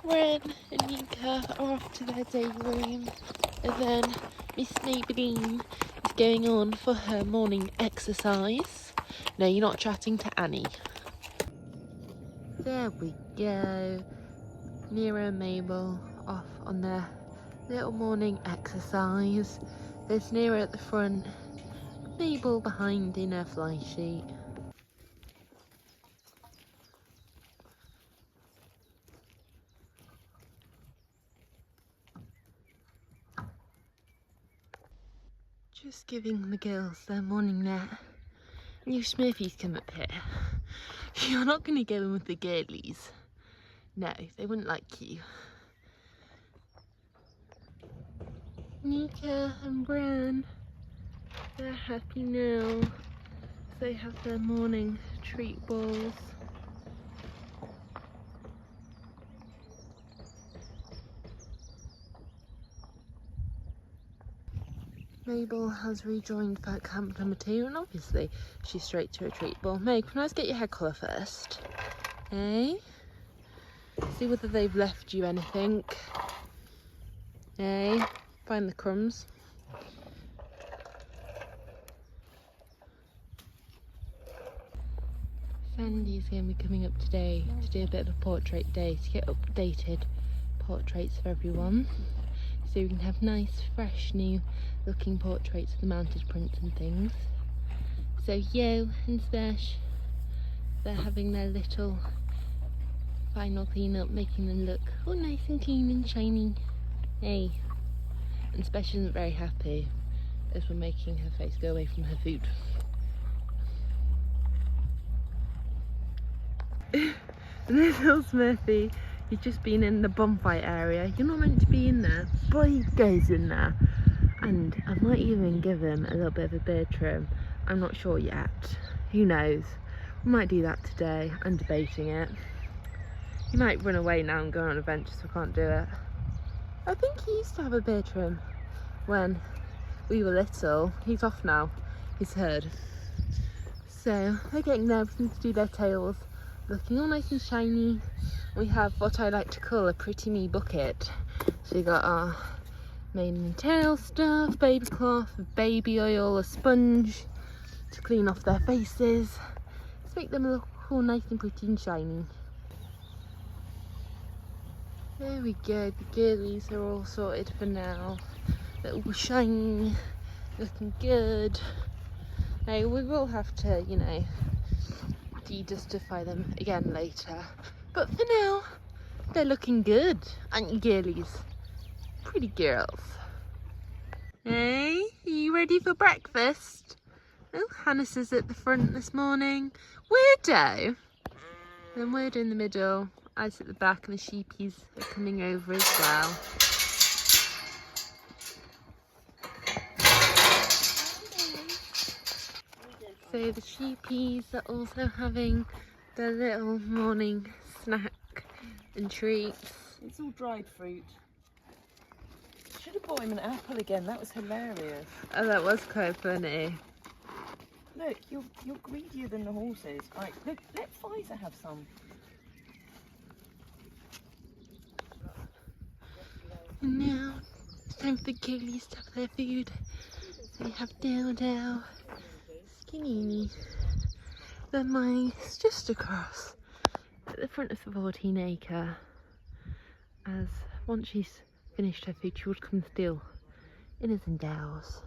Ren and Nika are off to their day room, and then Miss Maybelline is going on for her morning exercise. No, you're not chatting to Annie. There we go. Nero and Mabel off on their little morning exercise. There's Nero at the front, Mabel behind in her fly sheet. Just giving the girls their morning nap. And you Smurfies come up here. You're not going to go in with the girlies. No, they wouldn't like you. Nika and Bran, they're happy now. They have their morning treat balls. Mabel has rejoined back camp number 2, and obviously she's straight to a treat ball. Meg, can I just get your head colour first? Hey? See whether they've left you anything. Hey? Find the crumbs. Sandy's going to be coming up today to do a bit of a portrait day, to get updated portraits of everyone. So we can have nice, fresh, new looking portraits of the mounted prints and things. So Yo and Spesh, they're having their little final clean up, making them look all nice and clean and shiny. Hey. And Spesh isn't very happy as we're making her face go away from her food. Little Smurfy, he's just been in the bonfire area. You're not meant to be in there, but he goes in there. And I might even give him a little bit of a beard trim. I'm not sure yet. Who knows? We might do that today. I'm debating it. He might run away now and go on an adventure, so I can't do it. I think he used to have a beard trim when we were little. He's off now. He's heard. So they're getting there, everything to do their tails. Looking all nice and shiny. We have what I like to call a pretty me bucket. So we got our mane and tail stuff, baby cloth, baby oil, a sponge to clean off their faces, to make them look all nice and pretty and shiny. There we go, the girlies are all sorted for now. They're all shiny, looking good. Now we will have to, you know, de-dustify them again later. But for now, they're looking good, aren't you girlies? Pretty girls. Hey, are you ready for breakfast? Oh, Hannes is at the front this morning. Weirdo! Then Weirdo in the middle. I's at the back, and the sheepies are coming over as well. So the sheepies are also having their little morning snack and treats. It's all dried fruit. Should have bought him an apple again, that was hilarious. Oh, that was quite funny. Look, you're greedier than the horses. Right, look, let Pfizer have some. And now it's time for the girlies to have their food. So we have Dow, Skinny, the mice just across at the front of the 14 acre. As once she's finished her food, she would come steal Inners and Dows.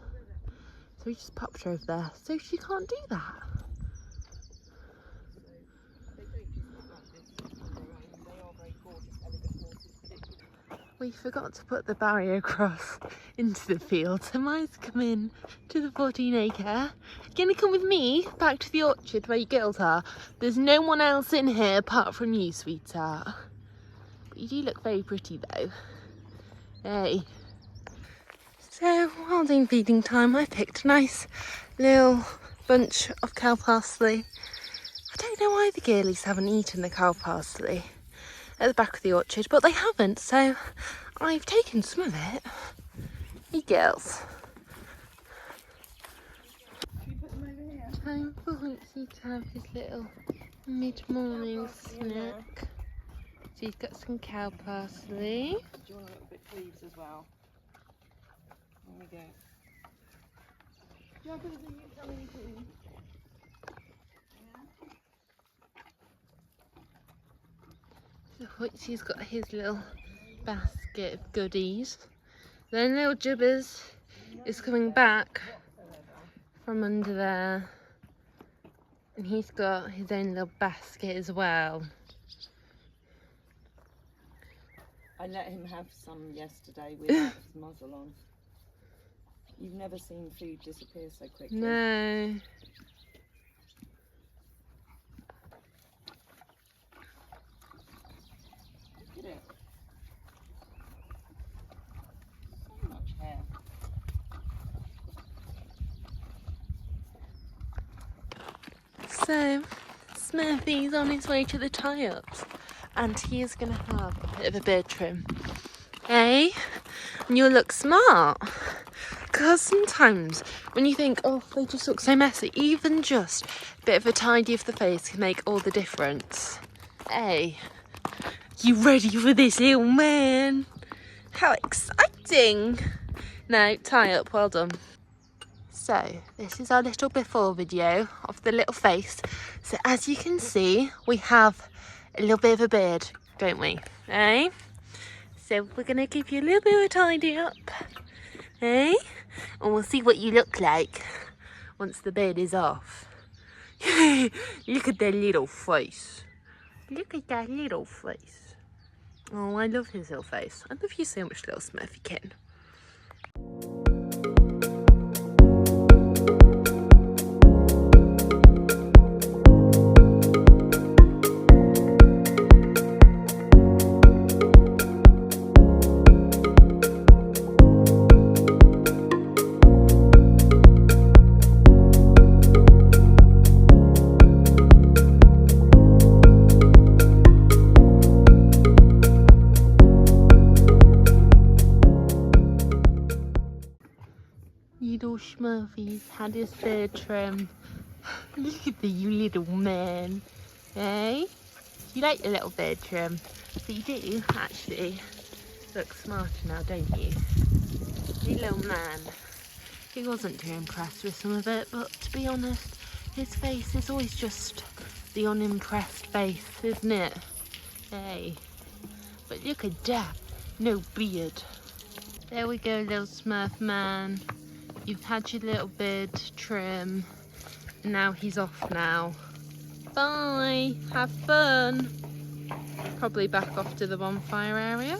So we just popped her over there so she can't do that. We forgot to put the barrier across into the field, so mine's come in to the 14 acre. You're gonna come with me back to the orchard where your girls are. There's no one else in here apart from you, sweetheart. But you do look very pretty though. Hey. So while doing feeding time, I picked a nice little bunch of cow parsley. I don't know why the girlies haven't eaten the cow parsley at the back of the orchard, but they haven't, so I've taken some of it. Hey girls. Should we put them over here? Time for Huntsy to have his little mid-morning snack. So you've got some cow parsley. Do you want a little bit of cleaves as well? There we go. Yeah, but you tell me too. So Hoytsy's got his little basket of goodies. Then little Jibbers is coming back from under there. And he's got his own little basket as well. I let him have some yesterday without his muzzle on. You've never seen food disappear so quickly. No. Look at it. So much hair. So, Smurfy's on his way to the tie-ups. And he is going to have a bit of a beard trim. Eh? And you'll look smart. Because sometimes when you think, oh, they just look so messy, even just a bit of a tidy of the face can make all the difference. Hey, you ready for this, little man? How exciting! No, tie up, well done. So, this is our little before video of the little face. So as you can see, we have a little bit of a beard, don't we? Eh? So we're going to give you a little bit of a tidy up. Eh? And we'll see what you look like once the beard is off. Look at that little face. Look at that little face. Oh, I love his little face. I love you so much, little Smurfy kitten. Little Smurfy's had his beard trim. Look at you little man. Eh? You like the little beard trim? But you do actually look smarter now, don't you? You little man. He wasn't too impressed with some of it, but to be honest, his face is always just the unimpressed face, isn't it? Hey. But look at that. No beard. There we go, little Smurf man. You've had your little beard trim. Now he's off now. Bye. Have fun. Probably back off to the bonfire area.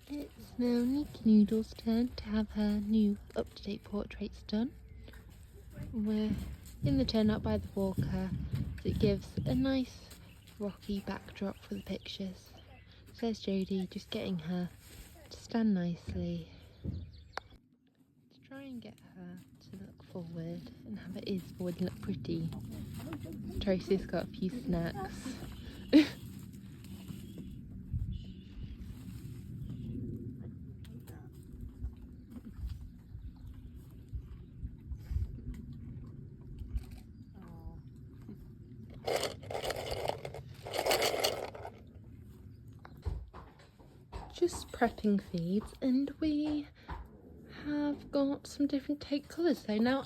It's now Nicky Noodle's turn to have her new up-to-date portraits done. We're in the turn up by the walker, so it gives a nice rocky backdrop for the pictures. So there's Jodie just getting her to stand nicely. Try and get her to look forward and have it is forward and look pretty. Tracy's got a few snacks. Just prepping feeds, and we have got some different take colours. So now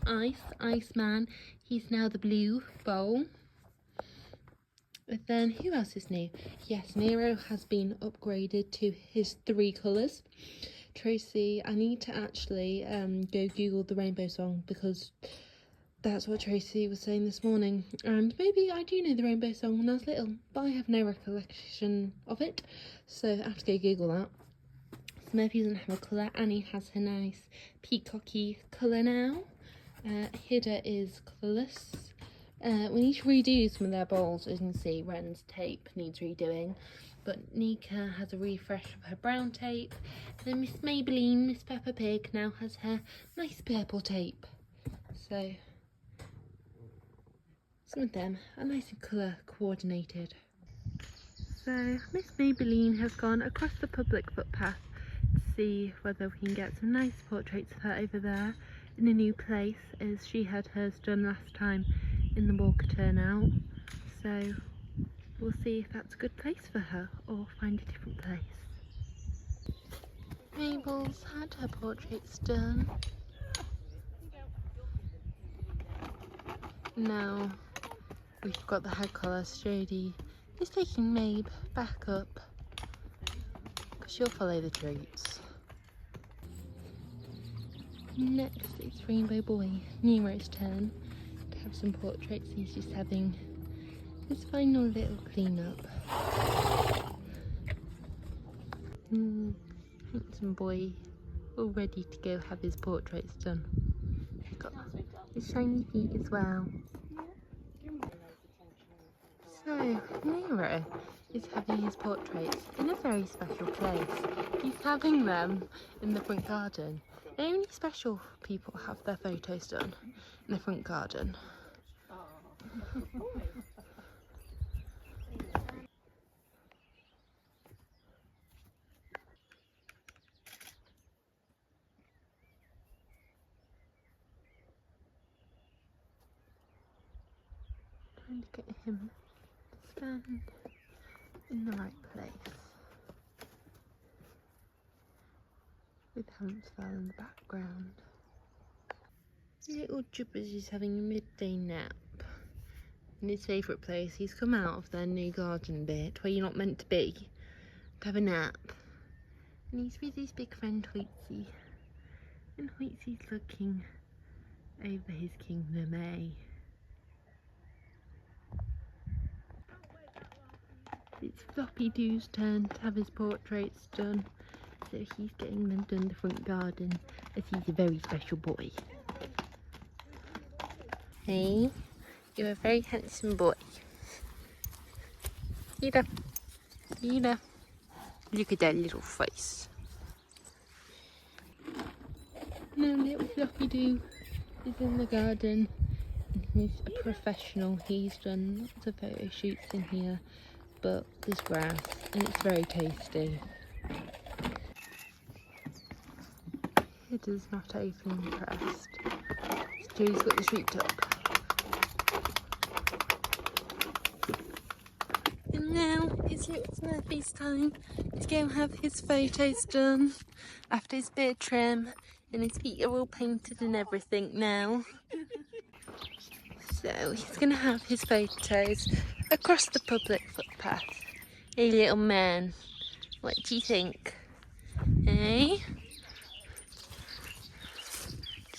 Iceman, he's now the blue bowl. But then who else is new? Yes, Nero has been upgraded to his 3 colours. Tracy, I need to actually go Google the rainbow song, because that's what Tracy was saying this morning. And maybe I do know the rainbow song when I was little, but I have no recollection of it. So I have to go Google that. Smurfy doesn't have a colour. Annie has her nice peacocky colour now. Hida is colourless. We need to redo some of their bowls. As you can see, Ren's tape needs redoing. But Nika has a refresh of her brown tape. Then Miss Maybelline, Miss Peppa Pig, now has her nice purple tape. So some of them are nice and colour coordinated. So Miss Maybelline has gone across the public footpath to see whether we can get some nice portraits of her over there in a new place, as she had hers done last time in the walker turnout. So we'll see if that's a good place for her or find a different place. Mabel's had her portraits done. Now we've got the head colour. Freyday is taking Mabe back up because she'll follow the treats. Next it's Rainbow Boy, Nero's turn to have some portraits. He's just having his final little clean up. Handsome boy, all ready to go have his portraits done. He's got his shiny feet as well. So, Nero is having his portraits in a very special place. He's having them in the front garden. Only special people have their photos done in the front garden. Trying to get him to stand in the right place. With Huntsville in the background. Little Jubbers is having a midday nap in his favourite place. He's come out of their new garden bit where you're not meant to be to have a nap. And he's with his big friend Hoytsy. And Hoytsy's looking over his kingdom, eh? It's Floppy Doo's turn to have his portraits done. So he's getting them done in the front garden as he's a very special boy. Hey, you're a very handsome boy. Lida, Lida, look at that little face. Now little Floppy Doo is in the garden. He's a professional. He's done lots of photo shoots in here, but there's grass and it's very tasty. It is not overly impressed. Joe's got the sweet duck. And now it's little Smurfy's time to go have his photos done after his beard trim, and his feet are all painted and everything now. So he's going to have his photos across the public footpath. Hey little man, what do you think? Hey?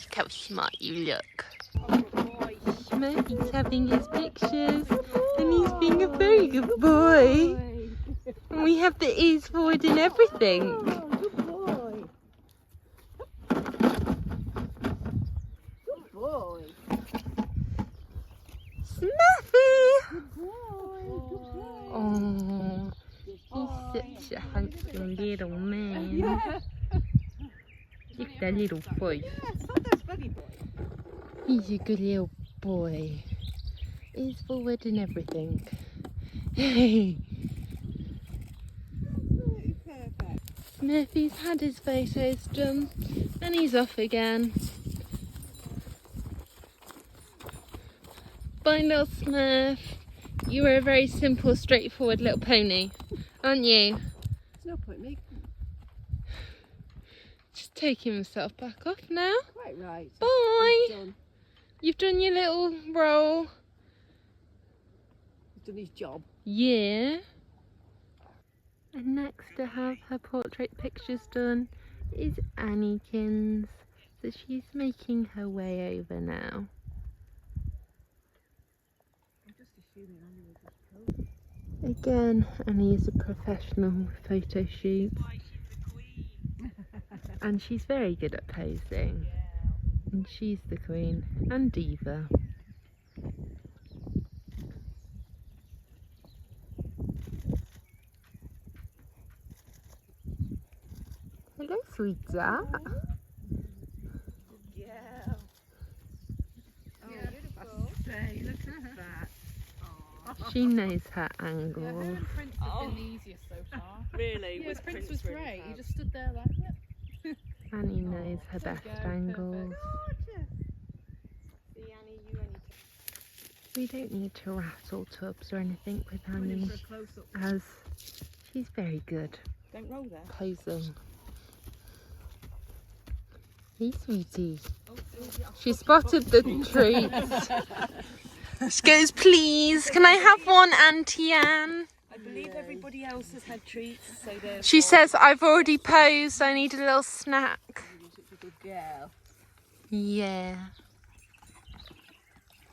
Look how smart you look. Smurfy's having his pictures and he's being a very good boy. And we have the ears forward and everything. Good boy. Good boy. Smurfy! Good boy. Good boy. Oh, he's such a handsome little man. Yeah. Look at that little face. Yes, that's funny boy. He's a good little boy. He's forward and everything. Hey! Perfect. Smurfy's had his photos done and he's off again. Bye little Smurf. You are a very simple, straightforward little pony, aren't you? There's no point making. Just taking himself back off now. Quite right. Bye! He's done. You've done your little roll. He's done his job. Yeah. And next to have her portrait pictures done is Annykins. So she's making her way over now. I'm just assuming Annie was just posing. Again, Annie is a professional with photo shoots. And she's very good at posing. And she's the queen and diva. Hello, sweetheart. Yeah. Oh, beautiful. Say, look at that. She knows her Yeah, her angles. and Prince have been the easiest so far. Really? Yeah, Was Prince was really great. He fab? just stood there like, yep. Annie knows her There we best go, angles. Gorgeous. See, Annie, you only We don't need to rattle tubs or anything with Coming in Annie, for a close-up. as she's very good Don't roll there. posing. Hey, sweetie. Oh, Sylvia, I've She spotted spotted the treats. She goes, please, can I have one, Auntie Anne? I believe everybody else has had treats, so therefore... She says, I've already posed, I need a little snack. You're such a good girl. Yeah.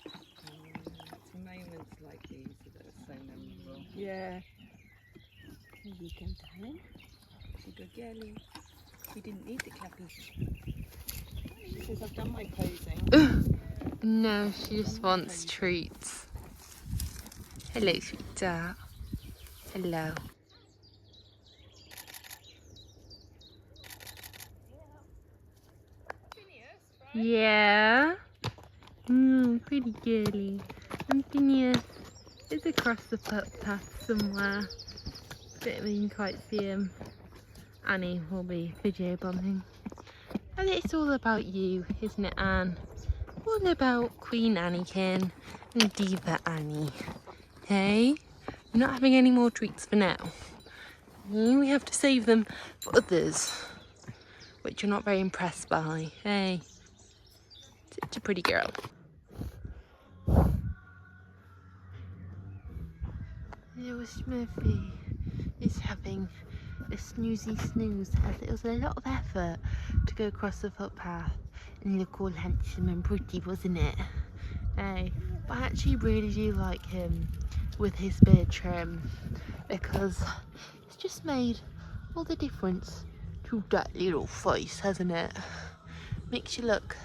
It's moments like these that are so memorable. Yeah. Here you go, darling. She's a good girlie. We didn't need the clappy. She says, I've done my posing. No, she just wants treats. Hello, sweetheart. Hello. Yeah. Pretty girly. And Phineas is across the footpath somewhere. But we can quite see him. Annie will be video bombing. And it's all about you, isn't it, Anne? All about Queen Anniekin and Diva Annie. Hey? We're not having any more treats for now. We have to save them for others, which you're not very impressed by. Hey? Such a pretty girl. Little Smurfy is having a snoozy snooze, as it was a lot of effort to go across the footpath and look all handsome and pretty, wasn't it? Hey, but I actually really do like him with his beard trim, because it's just made all the difference to that little face, hasn't it? Makes you look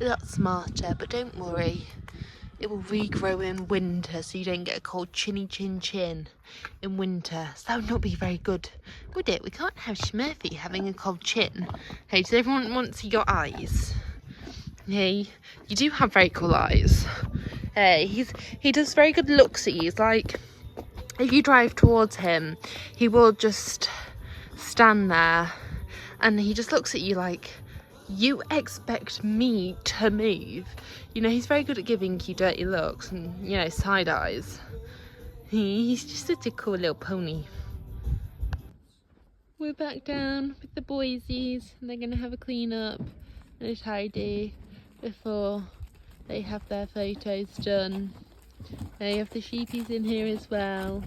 a lot smarter, but don't worry, it will regrow in winter, so you don't get a cold chinny chin chin in winter. So that would not be very good, would it? We can't have Smurfy having a cold chin. Hey, does everyone want to see your eyes? Hey, you do have very cool eyes. Hey, he does very good looksies. Like, if you drive towards him, he will just stand there and he just looks at you like, you expect me to move? You know, he's very good at giving you dirty looks and, you know, side eyes. He's just such a cool little pony. We're back down with the boysies, and they're gonna have a clean up and a tidy before they have their photos done. They have the sheepies in here as well.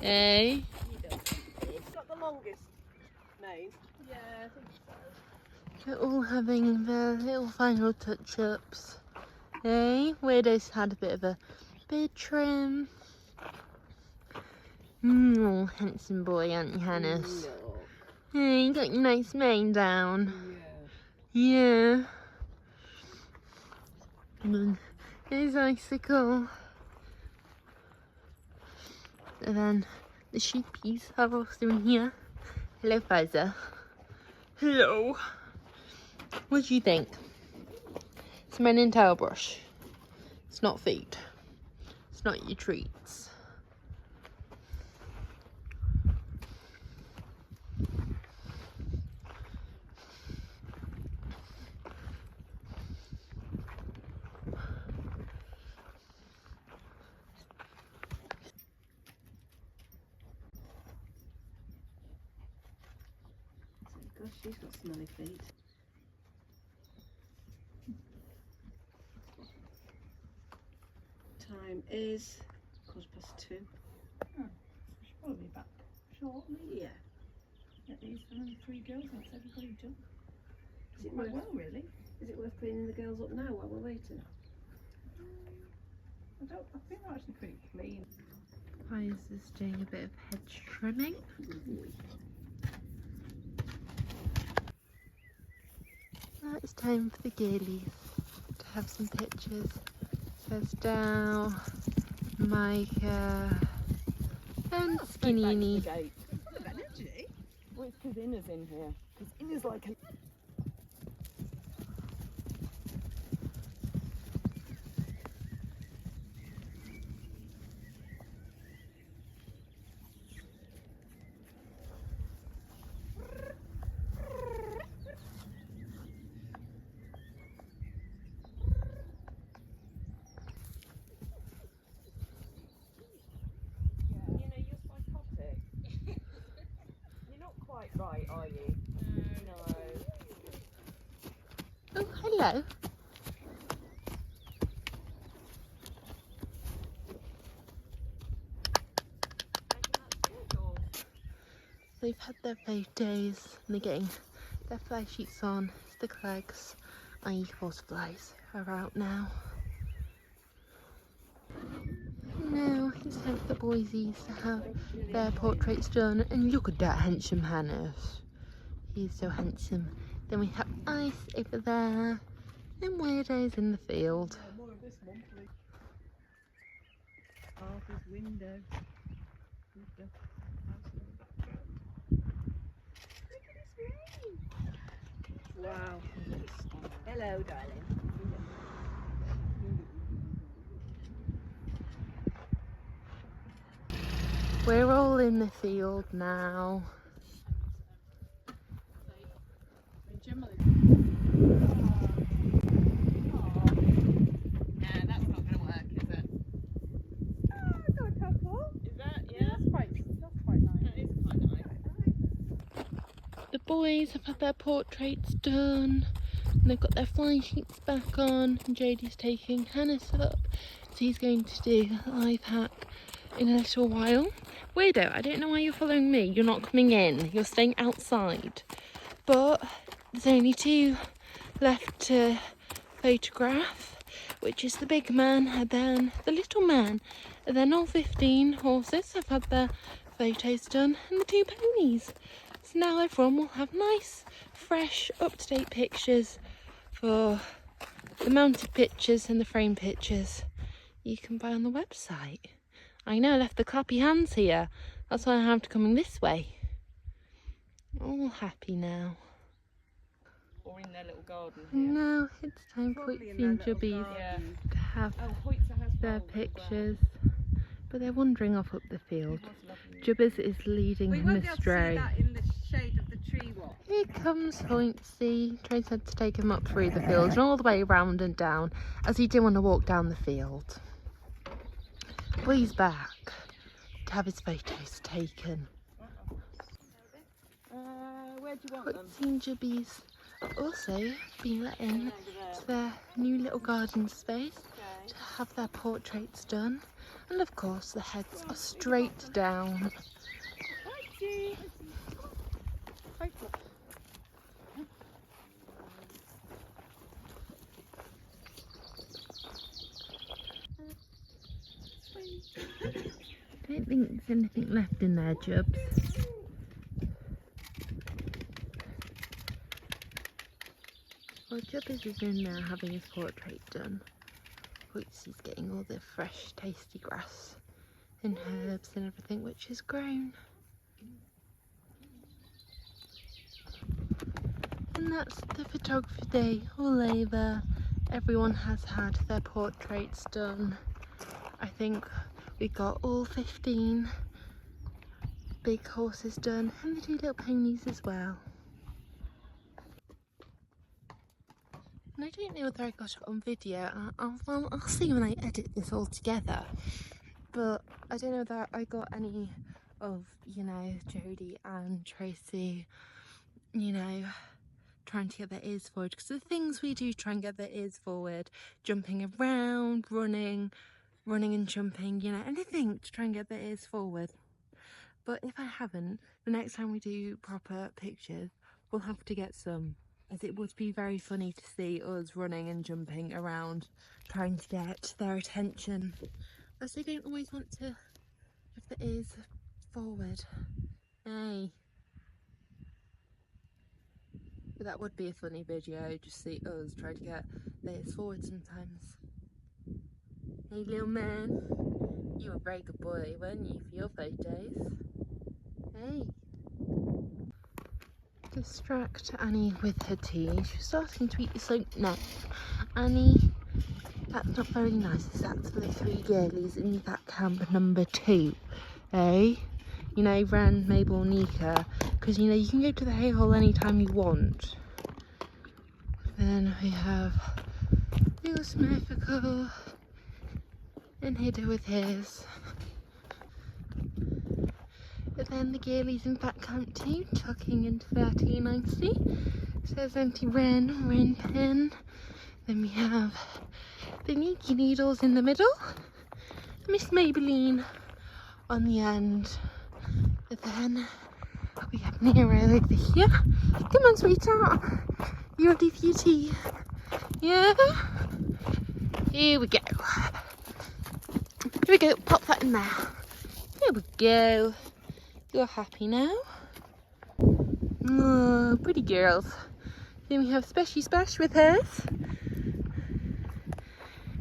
Eh? It's got the longest name. Yeah, I think so. They're all having their little final touch-ups. Eh? Weirdo's had a bit of a beard trim. Oh, handsome boy, Auntie Hannes. Hey, you got your nice mane down. Yeah. And there's Icicle. And then the sheepies are also in here. Hello, Pfizer. Hello. What do you think? It's my Nintendo brush. It's not food. It's not your treats. Gosh, she's got smelly feet. Time is 2:15. Oh, we should probably be back shortly. Yeah. At least another 3 girls makes everybody jump. Is it Quite worth, well, really. is it worth cleaning the girls up now while we're waiting? I think they're actually pretty clean. Pfizer's doing a bit of hedge trimming. Now it's time for the girlies to have some pictures. There's Dow, Micah, and Skinny. Well, it's because Ina's in here. Because Ina's like a... are you? No. Oh, hello. They've had their photos and they're getting their fly sheets on. The clegs, i.e. horseflies, are out now. Now it's time for the boysies to have their portraits done. And look at that handsome Hannes. He's so handsome. Then we have Ice over there and Weirdo's in the field. More of this one, please. Arthur's window. With the house in the background. Look at this rain! Wow. Hello, darling. We're all in the field now. Yeah, that's not going to work, is it? Oh, I've got a couple. Is that? Yeah. That's quite nice. That is quite nice. The boys have had their portraits done. And they've got their fly sheets back on. And Jodie's taking Hannes up. So he's going to do a live hack in a little while. Weirdo, I don't know why you're following me. You're not coming in. You're staying outside. But there's only two left to photograph, which is the big man and then the little man. And then all 15 horses have had their photos done and the two ponies. So now everyone will have nice, fresh, up-to-date pictures for the mounted pictures and the frame pictures you can buy on the website. I know, I left the clappy hands here. That's why I have to come in this way. All happy now. Or in their little garden here. Now it's time for Probably in Hoytsy and their little Jubbies garden. to have Oh, Hoytsa has their bowls as well. pictures. But they're wandering off up the field. It was lovely. Jubbies is leading We him won't be able to see astray. that in the shade of the tree, what? Here comes Hoytsy. Trace had to take him up through the field and all the way round and down, as he didn't want to walk down the field. But he's back to have his photos taken. Where do you want them? Hoytsy and Jubbies have also been let in to their new little garden space to have their portraits done. And of course the heads are straight down. I don't think there's anything left in there, Jubs. Well, Jubbies is in there having his portrait done. Hoytsy's getting all the fresh, tasty grass and herbs and everything which is grown. And that's the photography day all over. Everyone has had their portraits done. I think we got all 15 big horses done and the two little ponies as well. And I don't know whether I got it on video. I'll see when I edit this all together. But I don't know whether I got any of, you know, Jodie and Tracy, you know, trying to get their ears forward. Because the things we do try and get their ears forward, jumping around, running and jumping, you know, anything to try and get their ears forward. But if I haven't, the next time we do proper pictures, we'll have to get some. As it would be very funny to see us running and jumping around, trying to get their attention, as they don't always want to have their ears forward. Hey. But that would be a funny video, just see us try to get their ears forward sometimes. Hey little man, you were a very good boy, weren't you, for your photos? Hey. Distract Annie with her tea. She's starting to eat the soap net. Annie, that's not very nice. That's for the 3 girlies in that camp number 2. Eh? You know, Ren, Mabel, Nika. Because, you know, you can go to the hay hole anytime you want. Then we have little Smurfy and Hidder with his. But Then the girlies in Fat Camp 2, tucking into their tea nicely. So there's Auntie Ren Pen. Then we have the Nikki Needles in the middle. Miss Maybelline on the end. And then we have Nero over here. Come on, sweetheart. You ready for your tea? Yeah? Here we go. Here we go. Pop that in there. Here we go. You're happy now? Oh, pretty girls. Then we have Splashy Splash with hers.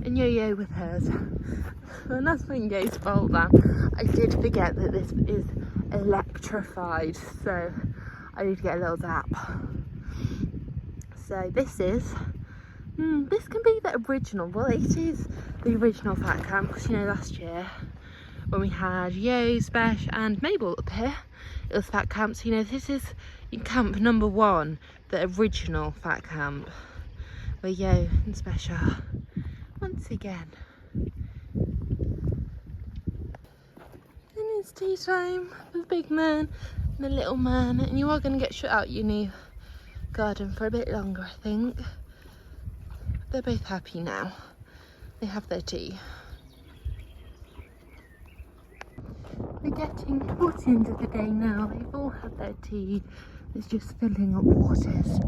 And Yo-Yo with hers. And that's when Yo's fault that I did forget that this is electrified, so I need to get a little zap. So this is, this can be the original. Well, it is the original Fat Camp, because you know last year when we had Yo, Spesh and Mabel up here, it was Fat Camp. So you know this is camp number 1, the original Fat Camp, where Yo and Spesh are once again. It's tea time for the big man and the little man, and you are going to get shut out your new garden for a bit longer, I think. They're both happy now. They have their tea. We're getting towards the end of the day now. They've all had their tea. It's just filling up waters.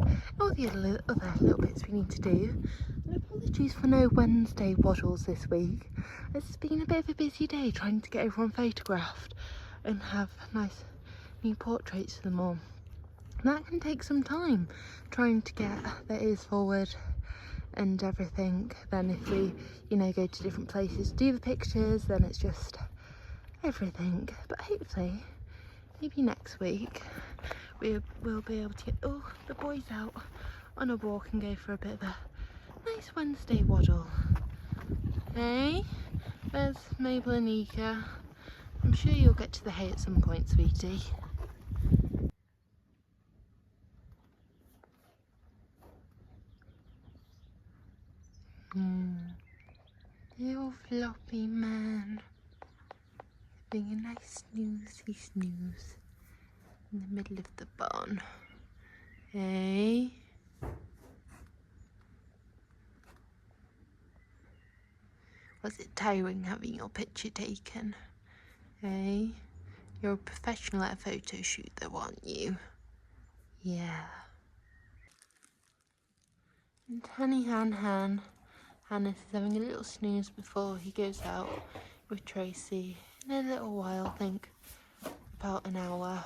All the other little bits we need to do. And apologies for no Wednesday waddles this week. It's been a bit of a busy day trying to get everyone photographed and have nice new portraits of them all. And that can take some time, trying to get their ears forward and everything. Then if we, you know, go to different places, do the pictures, then it's just everything. But hopefully, maybe next week, we'll be able to get all the boys out on a walk and go for a bit of a nice Wednesday waddle. Hey, there's Mabel and Nika. I'm sure you'll get to the hay at some point, sweetie. Little floppy man. Having a nice snoozey snooze in the middle of the barn. Hey? Was it tiring having your picture taken? Hey? You're a professional at a photo shoot though, aren't you? Yeah. And Hannes is having a little snooze before he goes out with Tracy in a little while, I think about an hour,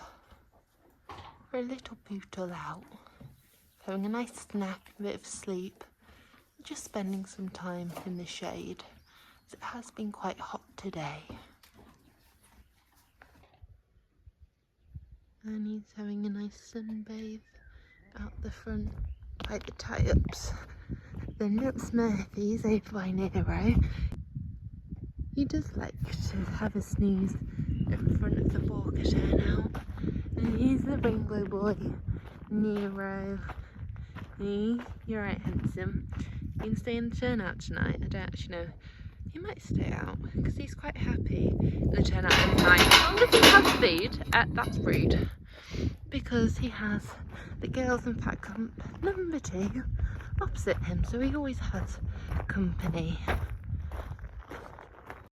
for a little poodle out, having a nice nap, a bit of sleep, just spending some time in the shade, as it has been quite hot today. And he's having a nice sunbathe out the front by the tie-ups. Then little Smurfy's over by Nero. He does like to have a snooze in front of the walker turnout. And here's the rainbow boy, Nero. Hey, you're right, handsome. You can stay in the turnout tonight. I don't actually know. He might stay out because he's quite happy in the turnout tonight. As long as he has food, that's rude. Because he has the girls in Fat Camp number 2 opposite him, so he always has company.